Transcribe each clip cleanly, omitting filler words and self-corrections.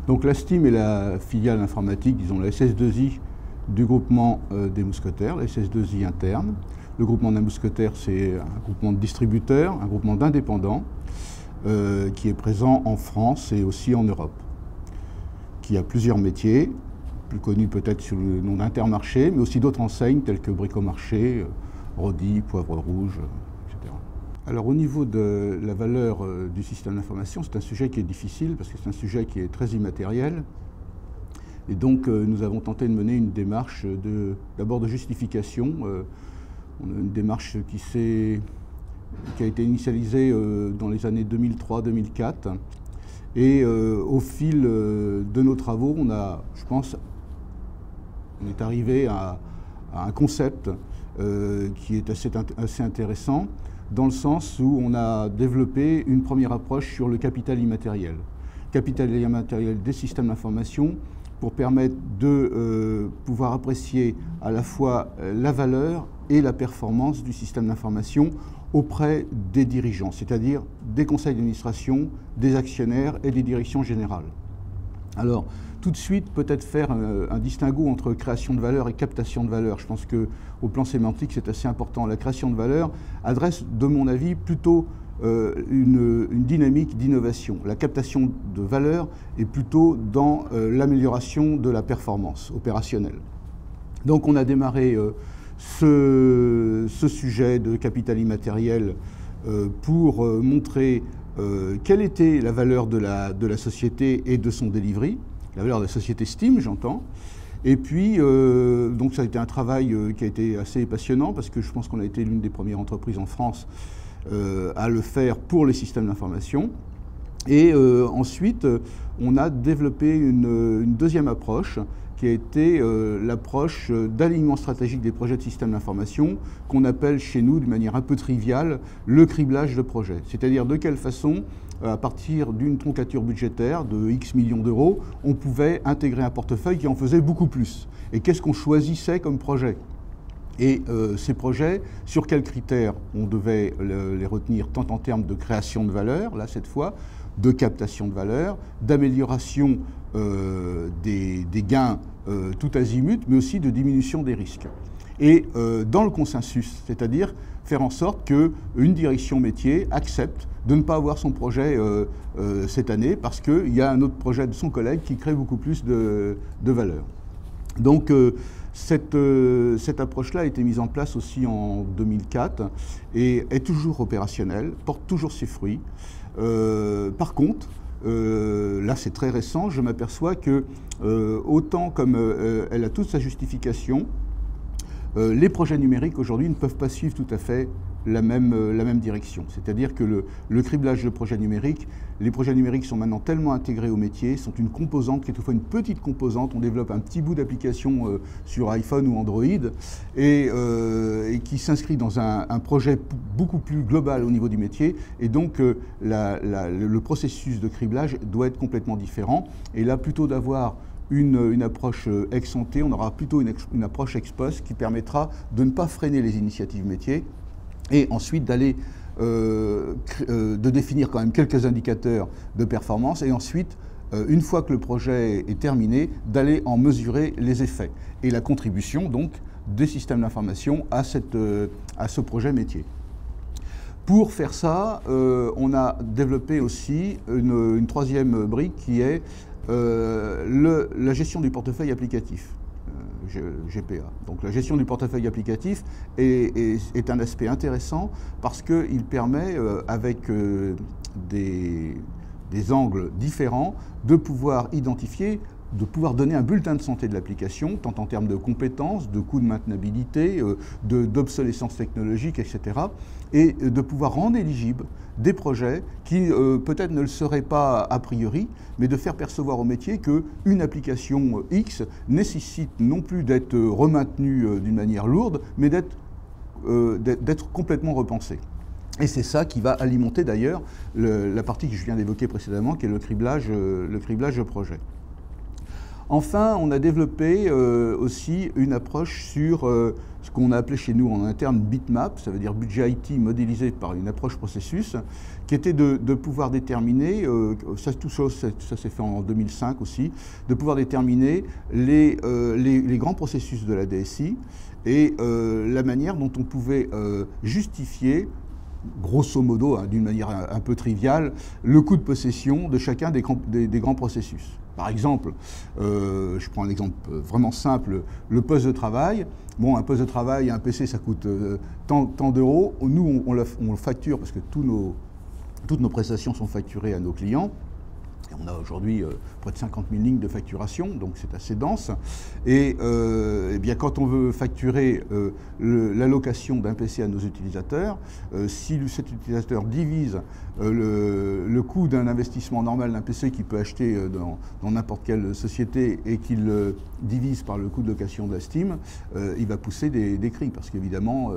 Donc la STEAM est la filiale informatique, disons la SS2I du groupement des mousquetaires, la SS2I interne. Le groupement des mousquetaires, c'est un groupement de distributeurs, un groupement d'indépendants qui est présent en France et aussi en Europe, qui a plusieurs métiers, plus connus peut-être sous le nom d'Intermarché, mais aussi d'autres enseignes telles que Bricomarché, Rodi, Poivre Rouge, etc. Alors au niveau de la valeur du système d'information, c'est un sujet qui est difficile parce que c'est un sujet qui est très immatériel. Et donc nous avons tenté de mener une démarche d'abord de justification. On a une démarche qui a été initialisée dans les années 2003-2004. Et au fil de nos travaux, on est arrivé à un concept qui est assez intéressant, dans le sens où on a développé une première approche sur le capital immatériel. Capital immatériel des systèmes d'information pour permettre de pouvoir apprécier à la fois la valeur et la performance du système d'information auprès des dirigeants, c'est-à-dire des conseils d'administration, des actionnaires et des directions générales. Alors, tout de suite, peut-être faire un distinguo entre création de valeur et captation de valeur. Je pense qu'au plan sémantique, c'est assez important. La création de valeur adresse, de mon avis, plutôt une dynamique d'innovation. La captation de valeur est plutôt dans l'amélioration de la performance opérationnelle. Donc, on a démarré ce sujet de capital immatériel pour montrer quelle était la valeur de la société et de son delivery, la valeur de la société STEAM, j'entends. Et puis, donc ça a été un travail qui a été assez passionnant parce que je pense qu'on a été l'une des premières entreprises en France à le faire pour les systèmes d'information. Et ensuite, on a développé une deuxième approche qui a été l'approche d'alignement stratégique des projets de systèmes d'information, qu'on appelle chez nous, de manière un peu triviale, le criblage de projet. C'est-à-dire de quelle façon, à partir d'une troncature budgétaire de X millions d'euros, on pouvait intégrer un portefeuille qui en faisait beaucoup plus. Et qu'est-ce qu'on choisissait comme projet ? Et ces projets, sur quels critères on devait les retenir, tant en termes de création de valeur, là cette fois, de captation de valeur, d'amélioration des gains tout azimut, mais aussi de diminution des risques. Et dans le consensus, c'est-à-dire faire en sorte qu'une direction métier accepte de ne pas avoir son projet cette année parce qu'il y a un autre projet de son collègue qui crée beaucoup plus de valeur. Donc cette approche-là a été mise en place aussi en 2004 et est toujours opérationnelle, porte toujours ses fruits. Par contre, là c'est très récent, je m'aperçois que autant comme elle a toute sa justification, les projets numériques aujourd'hui ne peuvent pas suivre tout à fait la même direction. C'est-à-dire que le criblage de projets numériques, les projets numériques sont maintenant tellement intégrés au métier, sont une composante qui est toutefois une petite composante. On développe un petit bout d'application sur iPhone ou Android et qui s'inscrit dans un projet beaucoup plus global au niveau du métier. Et donc le processus de criblage doit être complètement différent. Et là, plutôt d'avoir une approche ex ante, on aura plutôt une approche ex post qui permettra de ne pas freiner les initiatives métiers et ensuite d'aller de définir quand même quelques indicateurs de performance et ensuite, une fois que le projet est terminé, d'aller en mesurer les effets et la contribution donc des systèmes d'information à ce projet métier. Pour faire ça, on a développé aussi une troisième brique qui est la gestion du portefeuille applicatif, GPA. Donc la gestion du portefeuille applicatif est un aspect intéressant parce qu'il permet, avec des angles différents, de pouvoir identifier, de pouvoir donner un bulletin de santé de l'application, tant en termes de compétences, de coûts de maintenabilité, d'obsolescence technologique, etc. Et de pouvoir rendre éligibles des projets qui peut-être ne le seraient pas a priori, mais de faire percevoir au métier qu'une application X nécessite non plus d'être remaintenue d'une manière lourde, mais d'être complètement repensée. Et c'est ça qui va alimenter d'ailleurs la partie que je viens d'évoquer précédemment, qui est le criblage de projet. Enfin, on a développé aussi une approche sur ce qu'on a appelé chez nous en interne bitmap, ça veut dire budget IT modélisé par une approche processus, qui était de pouvoir déterminer, tout ça s'est fait en 2005 aussi, de pouvoir déterminer les grands processus de la DSI et la manière dont on pouvait justifier, grosso modo, hein, d'une manière un peu triviale, le coût de possession de chacun des grands processus. Par exemple, je prends un exemple vraiment simple, le poste de travail. Bon, un poste de travail, un PC, ça coûte tant d'euros. Nous, on le facture parce que toutes nos prestations sont facturées à nos clients. Et on a aujourd'hui près de 50 000 lignes de facturation, donc c'est assez dense. Et eh bien, quand on veut facturer l'allocation d'un PC à nos utilisateurs, si cet utilisateur divise le coût d'un investissement normal d'un PC qu'il peut acheter dans n'importe quelle société et qu'il divise par le coût de location de la Steam, il va pousser des cris parce qu'évidemment,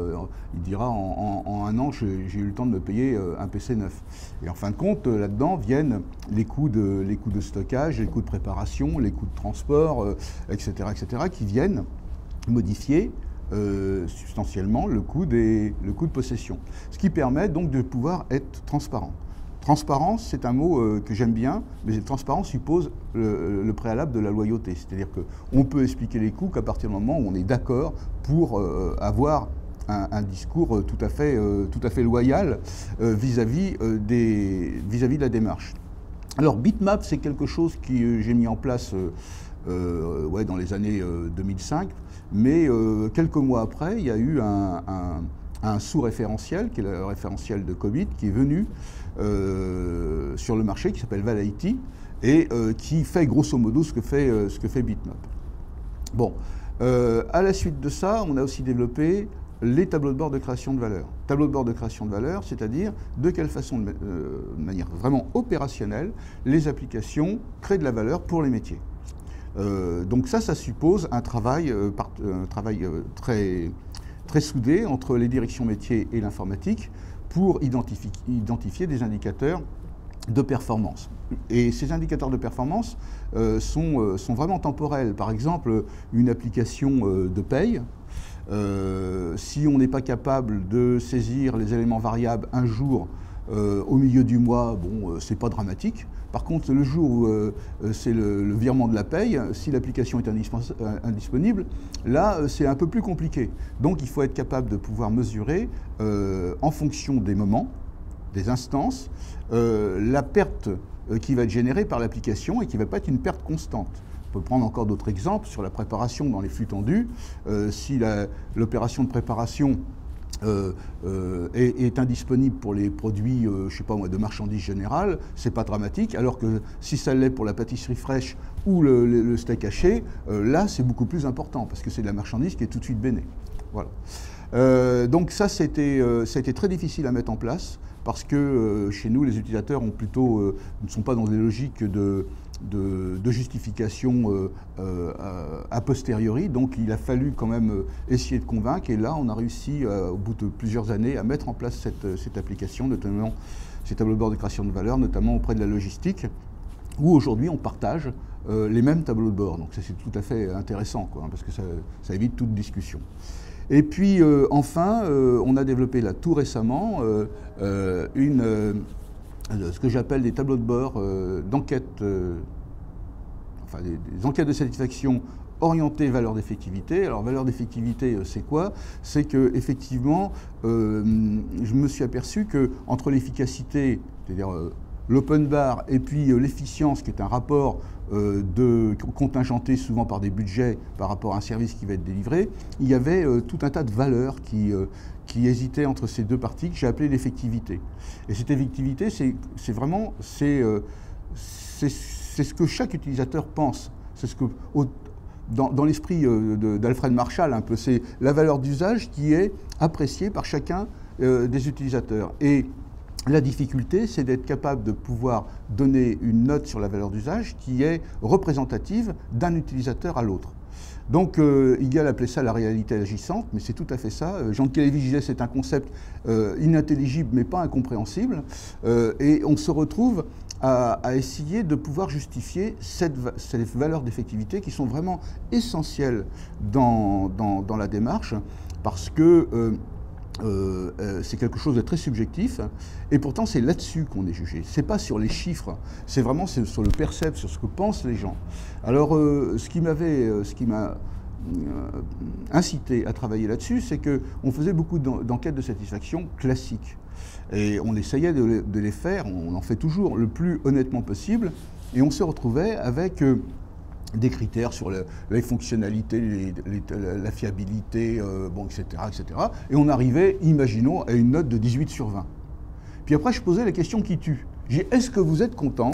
il dira en un an, j'ai eu le temps de me payer un PC neuf. Et en fin de compte, là-dedans viennent les coûts de stockage, les coûts de préparation, les coûts de transport, etc., qui viennent modifier substantiellement le coût de possession. Ce qui permet donc de pouvoir être transparent. Transparence, c'est un mot que j'aime bien, mais transparence suppose le préalable de la loyauté. C'est-à-dire qu'on peut expliquer les coûts qu'à partir du moment où on est d'accord pour avoir un discours tout à fait loyal vis-à-vis de la démarche. Alors, bitmap, c'est quelque chose que j'ai mis en place dans les années 2005, mais quelques mois après, il y a eu un sous-référentiel, qui est le référentiel de Covid, qui est venu sur le marché, qui s'appelle Val-IT, et qui fait grosso modo ce que fait bitmap. Bon, à la suite de ça, on a aussi développé les tableaux de bord de création de valeur. Tableaux de bord de création de valeur, c'est-à-dire de quelle façon, de manière vraiment opérationnelle, les applications créent de la valeur pour les métiers. Donc ça suppose un travail très soudé entre les directions métiers et l'informatique pour identifier des indicateurs de performance. Et ces indicateurs de performance sont vraiment temporels. Par exemple, une application de paye, si on n'est pas capable de saisir les éléments variables un jour au milieu du mois, bon, c'est pas dramatique. Par contre, le jour où c'est le virement de la paye, si l'application est indisponible, là, c'est un peu plus compliqué. Donc, il faut être capable de pouvoir mesurer, en fonction des moments, des instances, la perte qui va être générée par l'application et qui ne va pas être une perte constante. On peut prendre encore d'autres exemples sur la préparation dans les flux tendus. Si l'opération de préparation est indisponible pour les produits, je sais pas moi, de marchandises générales, c'est pas dramatique, alors que si ça l'est pour la pâtisserie fraîche ou le steak haché, là c'est beaucoup plus important, parce que c'est de la marchandise qui est tout de suite bénée. Voilà. Donc ça a été très difficile à mettre en place, parce que chez nous, les utilisateurs ne sont pas dans des logiques de justification a posteriori, donc il a fallu quand même essayer de convaincre, et là on a réussi au bout de plusieurs années à mettre en place cette application, notamment ces tableaux de bord de création de valeur, notamment auprès de la logistique, où aujourd'hui on partage les mêmes tableaux de bord. Donc ça c'est tout à fait intéressant, quoi, hein, parce que ça évite toute discussion. Et puis enfin, on a développé là tout récemment ce que j'appelle des tableaux de bord d'enquête, enfin des enquêtes de satisfaction orientées valeur d'effectivité. Alors valeur d'effectivité, c'est quoi? C'est que effectivement, je me suis aperçu que entre l'efficacité, c'est-à-dire l'open bar, et puis l'efficience, qui est un rapport contingenté souvent par des budgets par rapport à un service qui va être délivré, il y avait tout un tas de valeurs qui hésitaient entre ces deux parties, que j'ai appelées l'effectivité. Et cette effectivité, c'est vraiment ce que chaque utilisateur pense. C'est ce que, dans l'esprit d'Alfred Marshall, un peu, c'est la valeur d'usage qui est appréciée par chacun des utilisateurs. Et la difficulté, c'est d'être capable de pouvoir donner une note sur la valeur d'usage qui est représentative d'un utilisateur à l'autre. Donc, Hegel appelait ça la réalité agissante, mais c'est tout à fait ça. Jean Kélévy disait c'est un concept inintelligible, mais pas incompréhensible. Et on se retrouve à essayer de pouvoir justifier ces valeurs d'effectivité qui sont vraiment essentielles dans la démarche, parce que c'est quelque chose de très subjectif, et pourtant c'est là-dessus qu'on est jugé. C'est pas sur les chiffres, c'est vraiment sur le percept, sur ce que pensent les gens. Alors, ce qui m'a incité à travailler là-dessus, c'est qu'on faisait beaucoup d'enquêtes de satisfaction classiques. Et on essayait de les faire, on en fait toujours, le plus honnêtement possible, et on se retrouvait avec des critères sur les fonctionnalités, la fiabilité, bon, etc., etc. Et on arrivait, imaginons, à une note de 18 sur 20. Puis après, je posais la question qui tue. J'ai dit, est-ce que vous êtes content,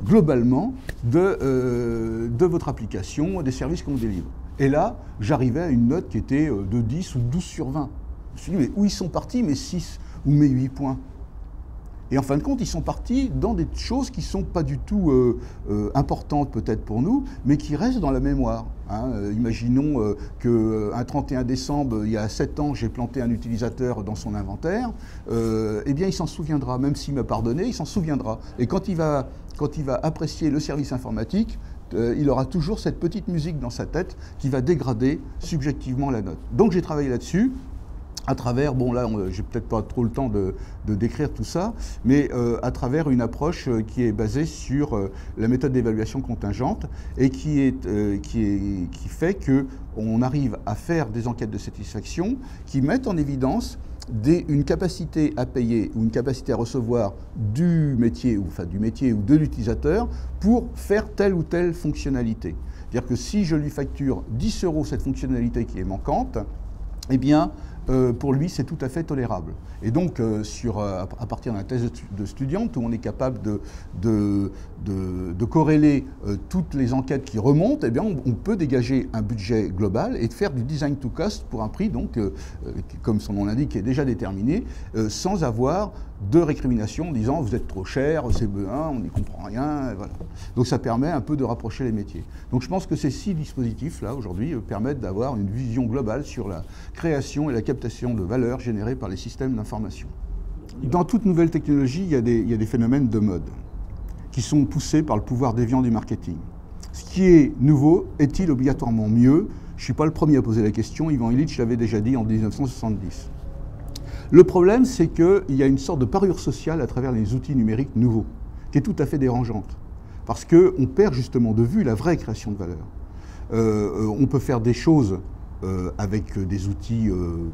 globalement, de votre application, des services qu'on délivre? Et là, j'arrivais à une note qui était de 10 ou 12 sur 20. Je me suis dit, mais où ils sont partis, mes 6 ou mes 8 points? Et en fin de compte, ils sont partis dans des choses qui ne sont pas du tout importantes peut-être pour nous, mais qui restent dans la mémoire. Hein. Imaginons qu'un 31 décembre, il y a 7 ans, j'ai planté un utilisateur dans son inventaire. Eh bien, il s'en souviendra, même s'il m'a pardonné, il s'en souviendra. Et quand il va apprécier le service informatique, il aura toujours cette petite musique dans sa tête qui va dégrader subjectivement la note. Donc j'ai travaillé là-dessus. À travers, bon là, j'ai peut-être pas trop le temps de décrire tout ça, mais à travers une approche qui est basée sur la méthode d'évaluation contingente et qui fait qu'on arrive à faire des enquêtes de satisfaction qui mettent en évidence une capacité à payer ou une capacité à recevoir du métier ou de l'utilisateur pour faire telle ou telle fonctionnalité. C'est-à-dire que si je lui facture 10 € cette fonctionnalité qui est manquante, eh bien, pour lui, c'est tout à fait tolérable. Et donc, à partir d'un test de Studient, où on est capable de corréler toutes les enquêtes qui remontent, eh bien, on peut dégager un budget global et faire du design to cost pour un prix, donc, comme son nom l'indique, qui est déjà déterminé, sans avoir de récrimination en disant « vous êtes trop cher, c'est B1, on n'y comprend rien ». Voilà. Donc ça permet un peu de rapprocher les métiers. Donc je pense que ces 6 dispositifs-là, aujourd'hui, permettent d'avoir une vision globale sur la création et la captation de valeur générée par les systèmes d'information. Dans toute nouvelle technologie, il y a des phénomènes de mode qui sont poussés par le pouvoir déviant du marketing. Ce qui est nouveau est-il obligatoirement mieux? Je ne suis pas le premier à poser la question, Ivan Illich l'avait déjà dit en 1970. Le problème, c'est qu'il y a une sorte de parure sociale à travers les outils numériques nouveaux, qui est tout à fait dérangeante, parce qu'on perd justement de vue la vraie création de valeur. On peut faire des choses avec des outils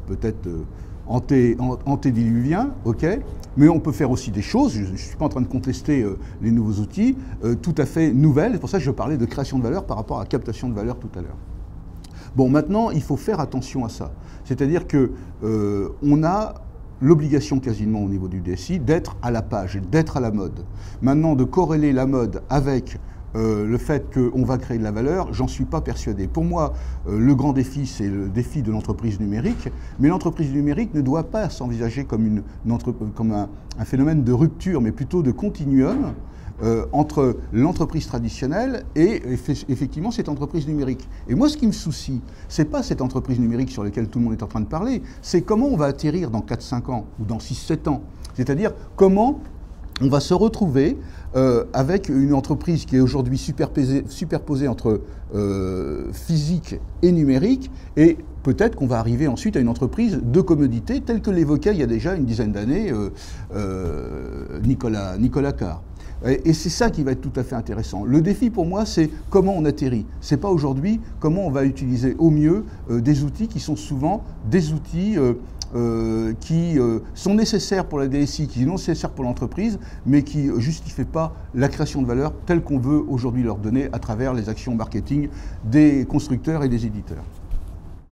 peut-être antédiluviens, ok, mais on peut faire aussi des choses, je ne suis pas en train de contester les nouveaux outils, tout à fait nouvelles, c'est pour ça que je parlais de création de valeur par rapport à captation de valeur tout à l'heure. Bon, maintenant, il faut faire attention à ça. C'est-à-dire qu'on a l'obligation quasiment au niveau du DSI d'être à la page, d'être à la mode. Maintenant, de corréler la mode avec le fait qu'on va créer de la valeur, j'en suis pas persuadé. Pour moi, le grand défi, c'est le défi de l'entreprise numérique, mais l'entreprise numérique ne doit pas s'envisager comme un phénomène de rupture, mais plutôt de continuum, entre l'entreprise traditionnelle et effectivement cette entreprise numérique. Et moi, ce qui me soucie, c'est pas cette entreprise numérique sur laquelle tout le monde est en train de parler, c'est comment on va atterrir dans 4-5 ans ou dans 6-7 ans. C'est-à-dire comment on va se retrouver avec une entreprise qui est aujourd'hui superposée entre physique et numérique, et peut-être qu'on va arriver ensuite à une entreprise de commodité telle que l'évoquait il y a déjà une dizaine d'années Nicolas Carr. Et c'est ça qui va être tout à fait intéressant. Le défi pour moi, c'est comment on atterrit. C'est pas aujourd'hui comment on va utiliser au mieux des outils qui sont souvent des outils qui sont nécessaires pour la DSI, qui sont nécessaires pour l'entreprise, mais qui ne justifient pas la création de valeur telle qu'on veut aujourd'hui leur donner à travers les actions marketing des constructeurs et des éditeurs.